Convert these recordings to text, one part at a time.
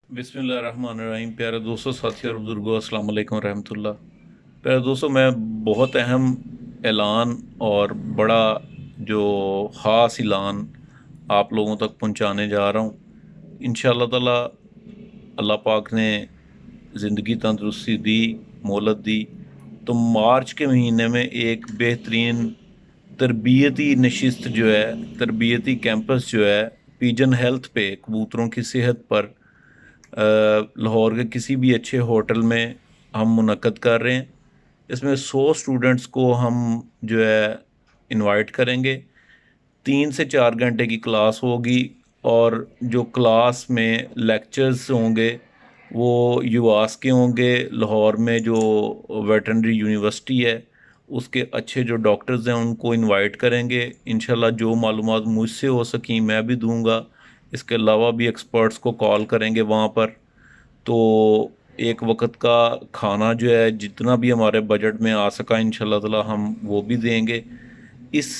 बिस्मिल्लाहिर्रहमानिर्रहीम। प्यारे दोस्तों, साथियों और बुजुर्गों, अस्सलाम वालेकुम रहमतुल्लाह। प्यारे दोस्तों, मैं बहुत अहम ऐलान और बड़ा जो ख़ास ऐलान आप लोगों तक पहुंचाने जा रहा हूं। इंशाअल्लाह ताला अल्लाह पाक ने ज़िंदगी तंदुरुस्ती दी, मोहलत दी, तो मार्च के महीने में एक बेहतरीन तरबियती नशिस्त जो है, तरबियती कैंपस जो है, पिजन हेल्थ पे, कबूतरों की सेहत पर लाहौर के किसी भी अच्छे होटल में हम मुनक्कद कर रहे हैं। इसमें 100 स्टूडेंट्स को हम जो है इनवाइट करेंगे। 3 से 4 घंटे की क्लास होगी, और जो क्लास में लेक्चर्स होंगे वो यूआस के होंगे। लाहौर में जो वेटरनरी यूनिवर्सिटी है उसके अच्छे जो डॉक्टर्स हैं उनको इनवाइट करेंगे। इंशाल्लाह जो मालूमात मुझसे हो सकी मैं भी दूंगा। इसके अलावा भी एक्सपर्ट्स को कॉल करेंगे वहाँ पर। तो एक वक्त का खाना जो है जितना भी हमारे बजट में आ सका इंशाल्लाह ताला हम वो भी देंगे। इस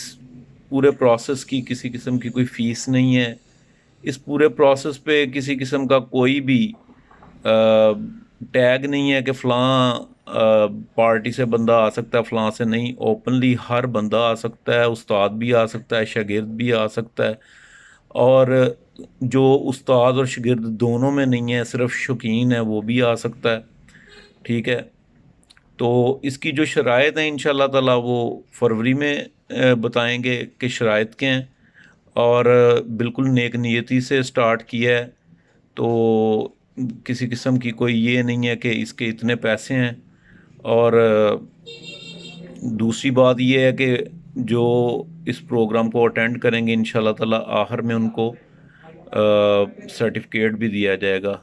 पूरे प्रोसेस की किसी किस्म की कोई फीस नहीं है। इस पूरे प्रोसेस पे किसी किस्म का कोई भी टैग नहीं है कि फ़लाँ पार्टी से बंदा आ सकता है, फ़लाँ से नहीं। ओपनली हर बंदा आ सकता है, उस्ताद भी आ सकता है, शागिर्द भी आ सकता है। और जो उस्ताद और शागिर्द दोनों में नहीं है, सिर्फ शौकीन है, वो भी आ सकता है। ठीक है। तो इसकी जो शराइत हैं इंशाल्लाह ताला वो फरवरी में बताएंगे कि शराइत क्या हैं। और बिल्कुल नेक नियति से स्टार्ट किया है। तो किसी किस्म की कोई ये नहीं है कि इसके इतने पैसे हैं। और दूसरी बात ये है कि जो इस प्रोग्राम को अटेंड करेंगे इंशाल्लाह ताला आखिर में उनको सर्टिफिकेट भी दिया जाएगा।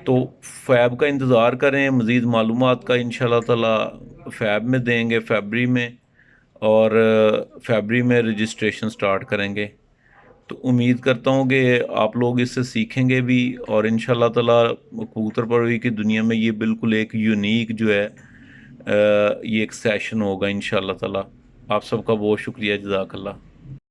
तो फैब का इंतज़ार करें, मज़ीद मालूमात का इंशाल्लाह ताला फैब में देंगे, फरवरी में। और फरवरी में रजिस्ट्रेशन स्टार्ट करेंगे। तो उम्मीद करता हूँ कि आप लोग इससे सीखेंगे भी, और इंशाल्लाह ताला कबूतर परवरी की दुनिया में ये बिल्कुल एक यूनिक जो है ये एक सेशन होगा इंशाल्लाह ताला। आप सबका बहुत शुक्रिया, जज़ाकल्लाह।